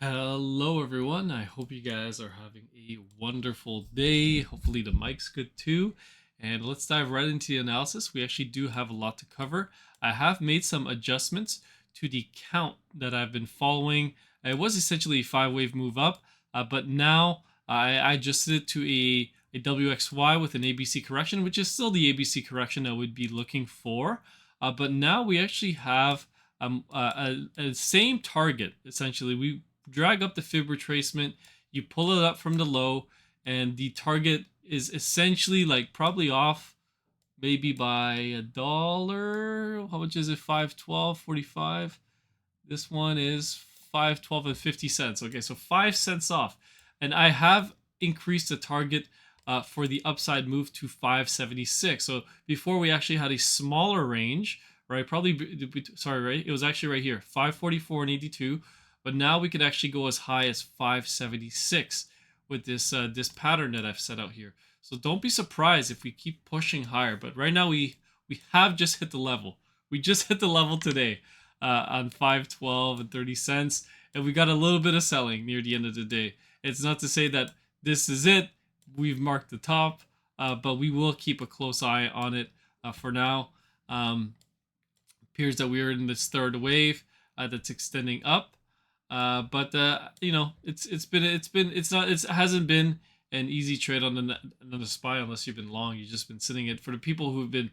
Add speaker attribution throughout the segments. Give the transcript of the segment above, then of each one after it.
Speaker 1: Hello, everyone. I hope you guys are having a wonderful day. Hopefully, the mic's good too. And let's dive right into the analysis. We actually do have a lot to cover. I have made some adjustments to the count that I've been following. It was essentially a 5 wave move up, but now I adjusted it to a WXY with an ABC correction, which is still the ABC correction I would be looking for. But now we actually have a same target. Essentially, we drag up the fib retracement, you pull it up from the low, and the target is essentially like probably off maybe by $1. How much is it? 512.45. This one is 512 and 50 cents. Okay, so 5 cents off. And I have increased the target for the upside move to 576. So before we actually had a smaller range, right? Sorry, right? It was actually right here, 544 and 82. But now we could actually go as high as 576 with this pattern that I've set out here. So don't be surprised if we keep pushing higher. But right now we have just hit the level. We just hit the level today on 512 and 30 cents, and we got a little bit of selling near the end of the day. It's not to say that this is it. We've marked the top, but we will keep a close eye on it for now. Appears that we are in this third wave that's extending up. But it hasn't been an easy trade on the SPY unless you've been long. You've just been sitting it. For the people who've been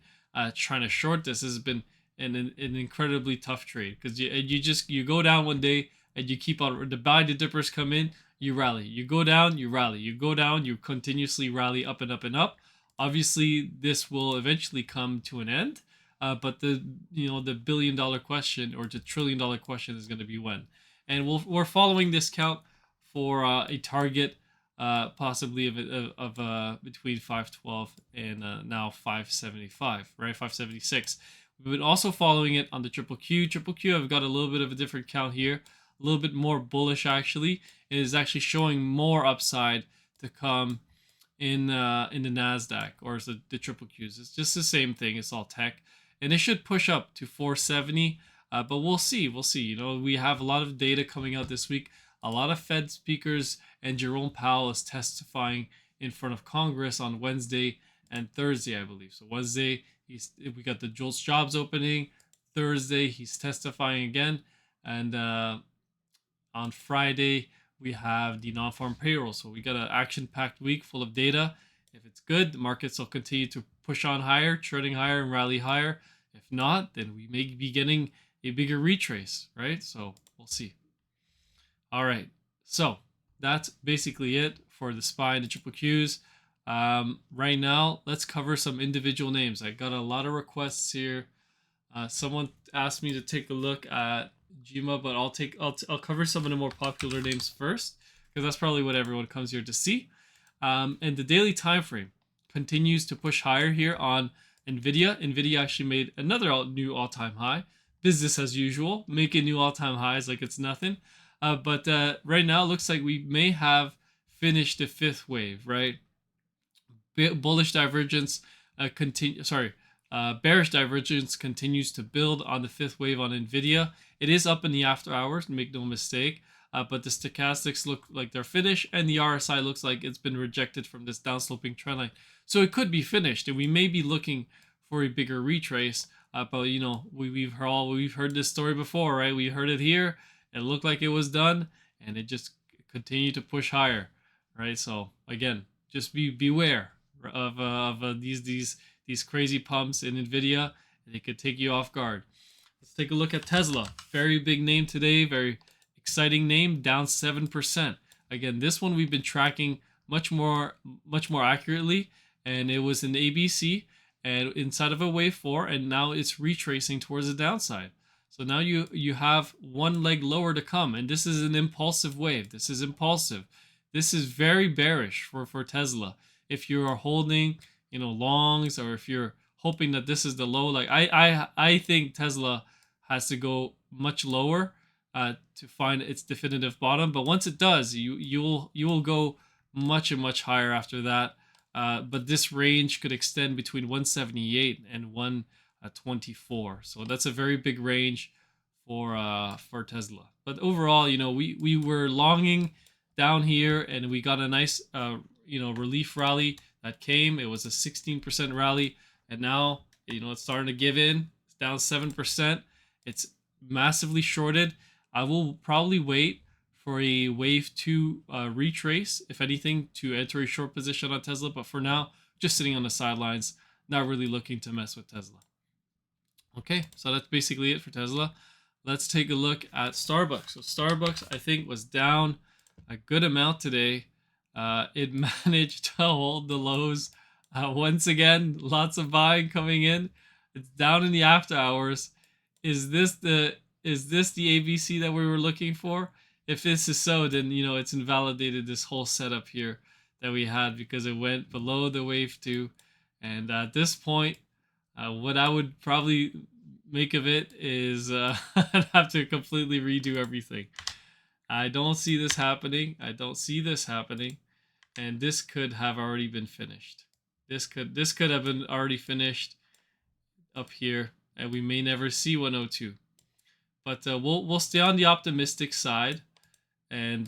Speaker 1: trying to short this has been an incredibly tough trade because you go down one day and you keep on the buy the dippers come in, you rally, you go down, you rally, you go down, you continuously rally up and up and up. Obviously, this will eventually come to an end. But the $1 billion question or the $1 trillion question is going to be when. And we're following this count for a target possibly of between 512 and now 575, right? 576. We've been also following it on the triple Q. Triple Q, I've got a little bit of a different count here, a little bit more bullish actually. It is actually showing more upside to come in the Nasdaq or the triple Qs. It's just the same thing. It's all tech, and it should push up to 470. But we'll see. We'll see. We have a lot of data coming out this week. A lot of Fed speakers, and Jerome Powell is testifying in front of Congress on Wednesday and Thursday, I believe. So Wednesday, we got the JOLTS jobs opening. Thursday, he's testifying again, and on Friday we have the non-farm payroll. So we got an action-packed week full of data. If it's good, the markets will continue to push on higher, trading higher and rally higher. If not, then we may be getting a bigger retrace, right? So we'll see. All right, so that's basically it for the SPY and the triple Qs. Right now, let's cover some individual names. I got a lot of requests here. Someone asked me to take a look at JMIA, but I'll cover some of the more popular names first because that's probably what everyone comes here to see. And the daily time frame continues to push higher here on NVIDIA. NVIDIA actually made another new all-time high. Business as usual, making new all-time highs like it's nothing. But right now, it looks like we may have finished the fifth wave, right? Bullish divergence bearish divergence continues to build on the fifth wave on NVIDIA. It is up in the after hours, make no mistake. But the stochastics look like they're finished, and the RSI looks like it's been rejected from this downsloping trend line. So it could be finished, and we may be looking for a bigger retrace. But we've heard this story before, right? We heard it here. It looked like it was done, and it just continued to push higher, right? So again, just beware of these crazy pumps in NVIDIA. They could take you off guard. Let's take a look at Tesla. Very big name today. Very exciting name. Down 7%. Again, this one we've been tracking much more accurately, and it was in ABC and inside of a wave 4, and now it's retracing towards the downside. So now you have one leg lower to come, and this is an impulsive wave. This is impulsive. This is very bearish for Tesla. If you are holding, longs, or if you're hoping that this is the low, like I think Tesla has to go much lower to find its definitive bottom. But once it does, you will go much and much higher after that. But this range could extend between 178 and 124. So that's a very big range for Tesla. But overall, we were longing down here, and we got a nice relief rally that came. It was a 16% rally, and now it's starting to give in. It's down 7%. It's massively shorted. I will probably wait for a wave 2 retrace, if anything, to enter a short position on Tesla. But for now, just sitting on the sidelines, not really looking to mess with Tesla. Okay, so that's basically it for Tesla. Let's take a look at Starbucks. So Starbucks, I think, was down a good amount today. It managed to hold the lows. Once again, lots of buying coming in. It's down in the after hours. Is this the ABC that we were looking for? If this is so, then it's invalidated this whole setup here that we had, because it went below the wave 2. And at this point, what I would probably make of it is I'd have to completely redo everything. I don't see this happening. And this could have already been finished. This could have been already finished up here, and we may never see 102. But we'll stay on the optimistic side, and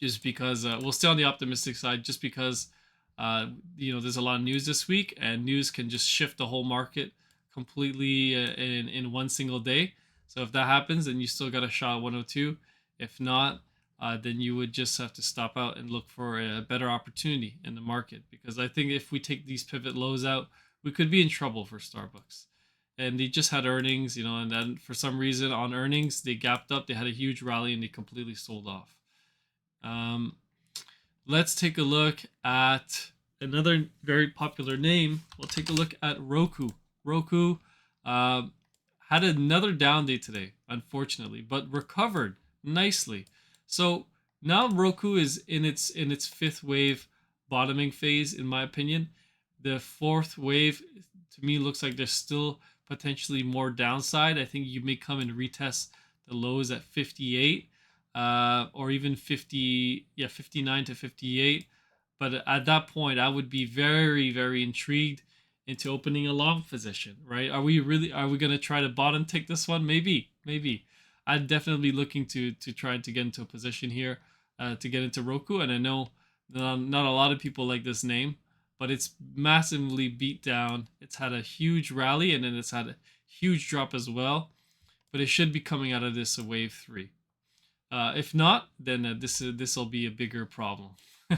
Speaker 1: just because we'll stay on the optimistic side, just because there's a lot of news this week, and news can just shift the whole market completely in one single day. So if that happens, then you still got a shot at 102. If not, then you would just have to stop out and look for a better opportunity in the market, because I think if we take these pivot lows out, we could be in trouble for Starbucks. And they just had earnings, and then for some reason on earnings, they gapped up, they had a huge rally, and they completely sold off. Let's take a look at another very popular name. We'll take a look at ROKU. ROKU had another down day today, unfortunately, but recovered nicely. So now ROKU is in its fifth wave bottoming phase, in my opinion. The fourth wave, to me, looks like there's still potentially more downside. I think you may come and retest the lows at 58, or even 59 to 58. But at that point, I would be very, very intrigued into opening a long position, right? Are we going to try to bottom take this one? Maybe. I'd definitely be looking to try to get into a position here, to get into ROKU. And I know not a lot of people like this name, but it's massively beat down. It's had a huge rally, and then it's had a huge drop as well. But it should be coming out of this a wave 3. If not, then this will be a bigger problem.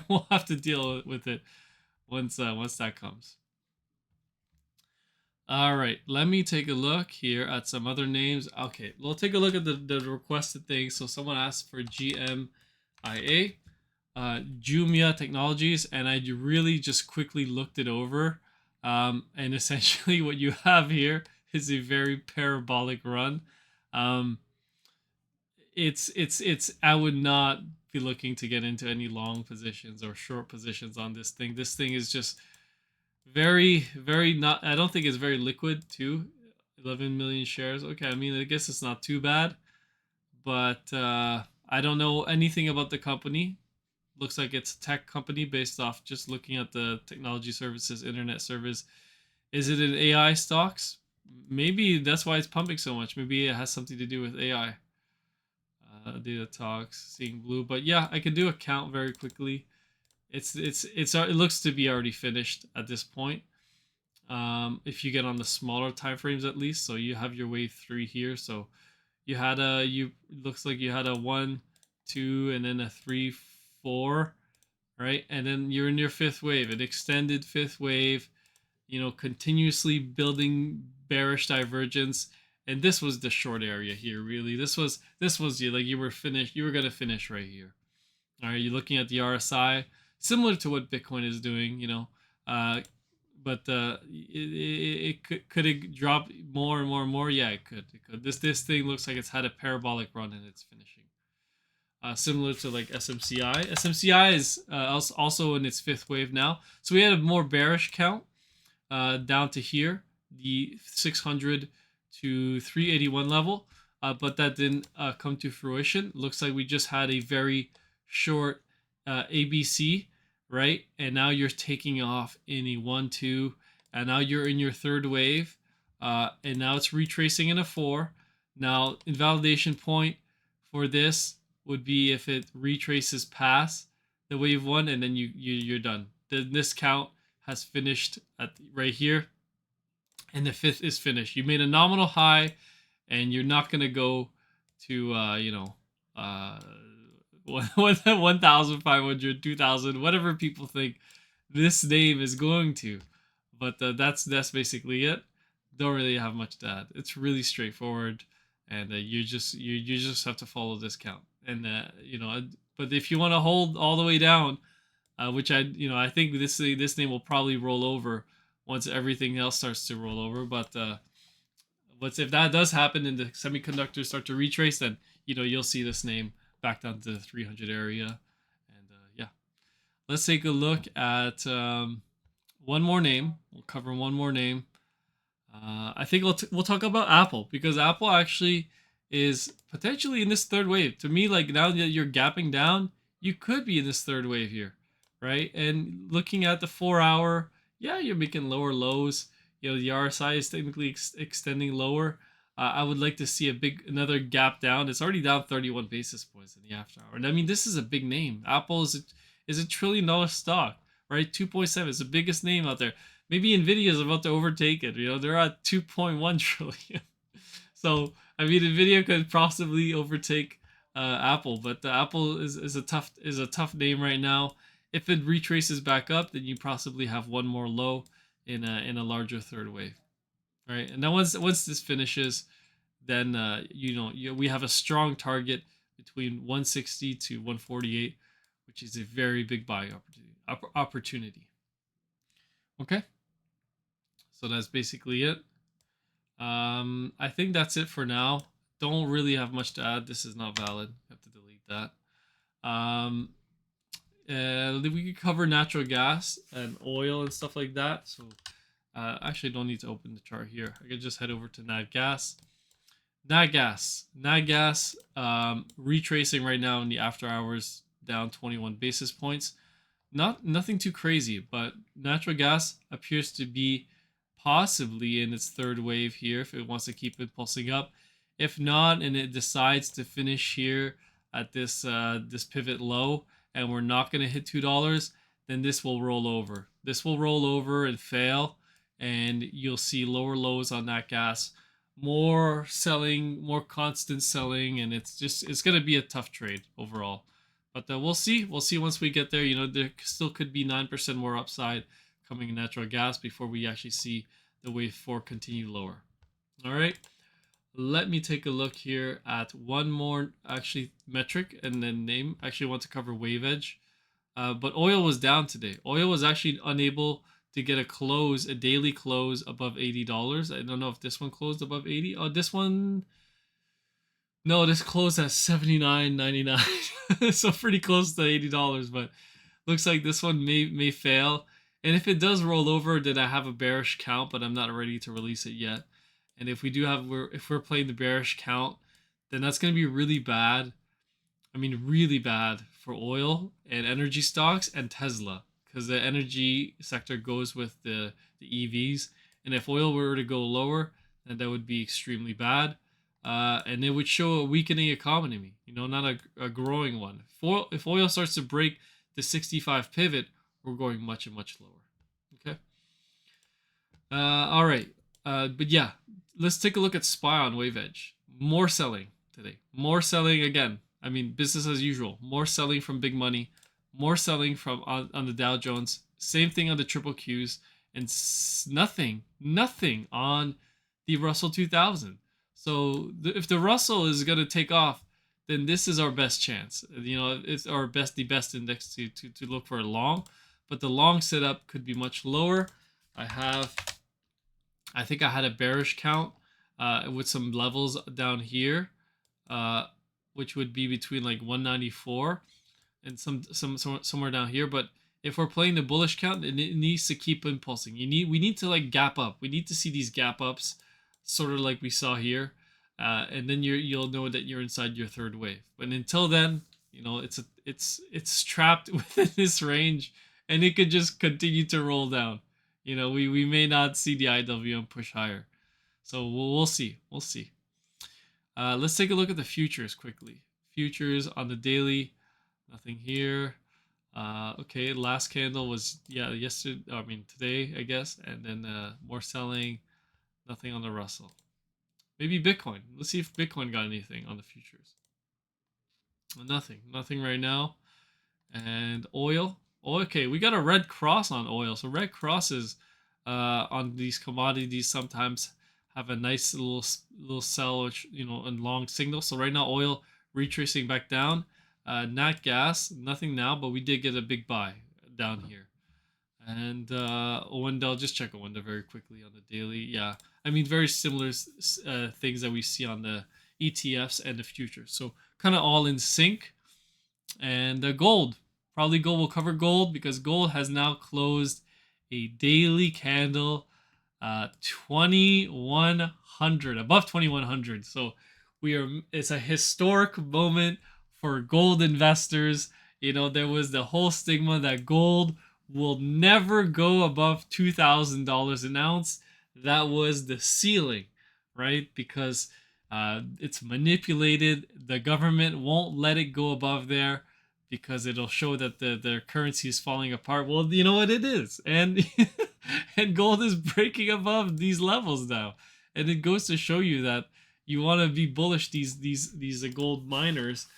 Speaker 1: We'll have to deal with it once that comes. All right, let me take a look here at some other names. Okay, we'll take a look at the requested things. So someone asked for JMIA, JMIA Technologies, and I really just quickly looked it over. And essentially what you have here is a very parabolic run. It's I would not be looking to get into any long positions or short positions on this thing. This thing is just very, very not, I don't think it's very liquid too. 11 million shares. Okay, I mean, I guess it's not too bad, but I don't know anything about the company. Looks like it's a tech company based off just looking at the technology services, internet service. Is it an AI stocks? Maybe that's why it's pumping so much. Maybe it has something to do with AI. Data talks, seeing blue, but yeah, I can do a count very quickly. It looks to be already finished at this point. If you get on the smaller time frames at least, so you have your wave 3 here. So you had looks like you had a 1, 2, and then a 3, 4, right? And then you're in your fifth wave, an extended fifth wave. Continuously building bearish divergence. And this was the short area here, really. This was like you were gonna finish right here. All right, you're looking at the RSI, similar to what Bitcoin is doing, but could it drop more and more and more? Yeah, it could. This thing looks like it's had a parabolic run and it's finishing. Similar to like SMCI. SMCI is also in its fifth wave now. So we had a more bearish count down to here, the 600 to 381 level, but that didn't come to fruition. Looks like we just had a very short ABC, right? And now you're taking off in a 1, 2, and now you're in your third wave, and now it's retracing in a 4. Now, invalidation point for this would be if it retraces past the wave one, and then you're done. This count has finished at right here, and the fifth is finished. You made a nominal high, and you're not gonna go to uh 1,500, 2,000, whatever people think this name is going to. But that's basically it. Don't really have much to add. It's really straightforward, and you just have to follow this count. And but if you want to hold all the way down, which I think this name will probably roll over once everything else starts to roll over. But what's if that does happen and the semiconductors start to retrace, then you'll see this name back down to the 300 area. And yeah, let's take a look at one more name. We'll cover one more name. I think we'll talk about Apple, because Apple actually is potentially in this third wave. To me, like, now that you're gapping down, you could be in this third wave here, right? And looking at the 4 hour, yeah, you're making lower lows. The RSI is technically extending lower. I would like to see another gap down. It's already down 31 basis points in the after hour. And I mean, this is a big name. Apple is a $1 trillion stock, right? 2.7. It's the biggest name out there. Maybe NVIDIA is about to overtake it. They're at 2.1 trillion. So I mean, NVIDIA could possibly overtake Apple, but the Apple is a tough name right now. If it retraces back up, then you possibly have one more low in a larger third wave, right? And then once this finishes, then we have a strong target between 160 to 148, which is a very big buying opportunity. Okay, so that's basically it. I think that's it for now. Don't really have much to add. This is not valid. You have to delete that. We could cover natural gas and oil and stuff like that. So actually don't need to open the chart here. I could just head over to nat gas. Nat gas retracing right now in the after hours, down 21 basis points. Nothing too crazy, but natural gas appears to be possibly in its third wave here if it wants to keep impulsing up. If not, and it decides to finish here at this pivot low, and we're not going to hit $2, then this will roll over. This will roll over and fail, and you'll see lower lows on that gas, more selling, more constant selling, and it's going to be a tough trade overall. But we'll see. We'll see once we get there. There still could be 9% more upside coming in natural gas before we actually see the wave 4 continue lower. All right. Let me take a look here at one more actually metric and then name. I actually want to cover wave edge. But oil was down today. Oil was actually unable to get a daily close above $80. I don't know if this one closed above 80. Oh, this one... No, this closed at $79.99. So pretty close to $80, but looks like this one may fail. And if it does roll over, then I have a bearish count, but I'm not ready to release it yet. And if we're playing the bearish count, then that's going to be really bad. I mean, really bad for oil and energy stocks and Tesla, because the energy sector goes with the EVs. And if oil were to go lower, then that would be extremely bad. And it would show a weakening economy, not a growing one. If oil starts to break the 65 pivot, we're going much and much lower. Okay. All right. But yeah, let's take a look at SPY on wave edge. More selling today. More selling again. I mean, business as usual. More selling from big money. More selling from on the Dow Jones. Same thing on the triple Qs, and nothing on the Russell 2000. So if the Russell is going to take off, then this is our best chance. It's the best index to look for a long, but the long setup could be much lower. I think I had a bearish count with some levels down here, which would be between like 194 and somewhere down here. But if we're playing the bullish count, it needs to keep impulsing. We need to like gap up. We need to see these gap ups, sort of like we saw here, and then you'll know that you're inside your third wave. But until then, it's trapped within this range, and it could just continue to roll down. We may not see the IWM push higher, so we'll see. Let's take a look at the futures quickly. Futures on the daily, nothing here. Okay, last candle was yesterday. I mean today, I guess, and then more selling. Nothing on the Russell. Maybe Bitcoin. Let's see if Bitcoin got anything on the futures. Nothing right now. And oil. Oh, okay, we got a red cross on oil. So red crosses on these commodities sometimes have a nice little sell, and long signal. So right now oil retracing back down. Nat gas, nothing now, but we did get a big buy down here. And Owendell, I'll just check Owendell very quickly on the daily. Yeah, I mean very similar things that we see on the ETFs and the futures. So kind of all in sync. And gold, probably gold will cover gold because gold has now closed a daily candle 2100, above 2100. So it's a historic moment for gold investors. There was the whole stigma that gold will never go above $2,000 an ounce. That was the ceiling, right? Because it's manipulated. The government won't let it go above there because it'll show that their currency is falling apart. Well, you know what it is, and and gold is breaking above these levels now, and it goes to show you that you want to be bullish these gold miners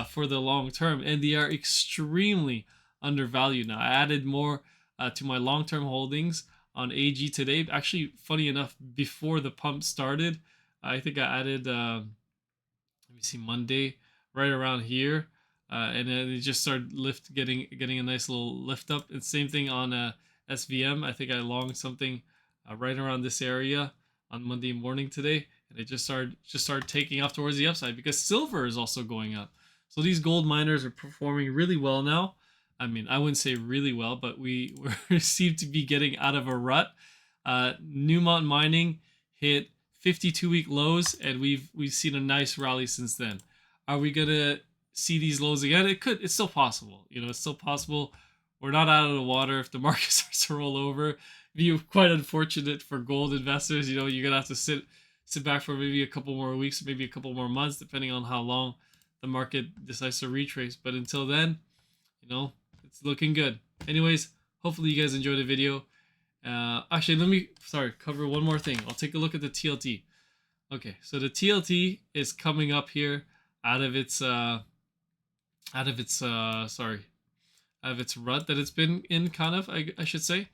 Speaker 1: for the long term, and they are extremely undervalued now. I added more to my long-term holdings on AG today. Actually, funny enough, before the pump started, I think I added, let me see, Monday, right around here. And then it just started getting a nice little lift up. And same thing on SVM. I think I longed something right around this area on Monday morning today, and it just started taking off towards the upside because silver is also going up. So these gold miners are performing really well now. I mean, I wouldn't say really well, but we seem to be getting out of a rut. Newmont Mining hit 52-week lows, and we've seen a nice rally since then. Are we gonna see these lows again? It's still possible. It's still possible. We're not out of the water if the market starts to roll over. It'd be quite unfortunate for gold investors. You're gonna have to sit back for maybe a couple more weeks, maybe a couple more months, depending on how long the market decides to retrace. But until then, it's looking good. Anyways, hopefully you guys enjoyed the video. Actually, let me cover one more thing. I'll take a look at the TLT. Okay, so the TLT is coming up here out of its rut that it's been in, kind of, I should say.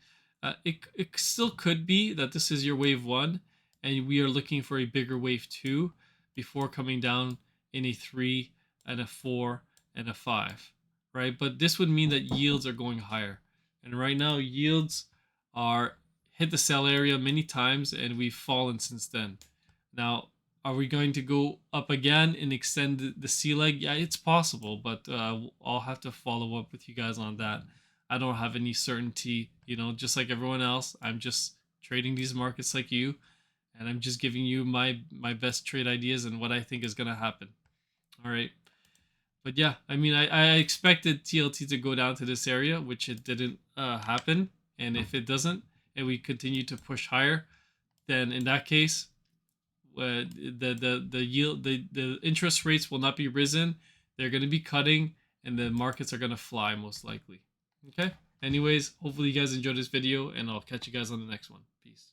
Speaker 1: It still could be that this is your wave 1 and we are looking for a bigger wave 2 before coming down in a 3 and a 4 and a 5, right? But this would mean that yields are going higher, and right now yields are hit the sell area many times and we've fallen since then. Now, are we going to go up again and extend the C leg? Yeah, it's possible, but I'll have to follow up with you guys on that. I don't have any certainty, just like everyone else. I'm just trading these markets like you, and I'm just giving you my best trade ideas and what I think is going to happen. All right. But yeah, I mean, I expected TLT to go down to this area, which it didn't happen. And if it doesn't, and we continue to push higher, then in that case, the yield, the interest rates will not be risen. They're going to be cutting, and the markets are going to fly most likely. Okay. Anyways, hopefully you guys enjoyed this video, and I'll catch you guys on the next one. Peace.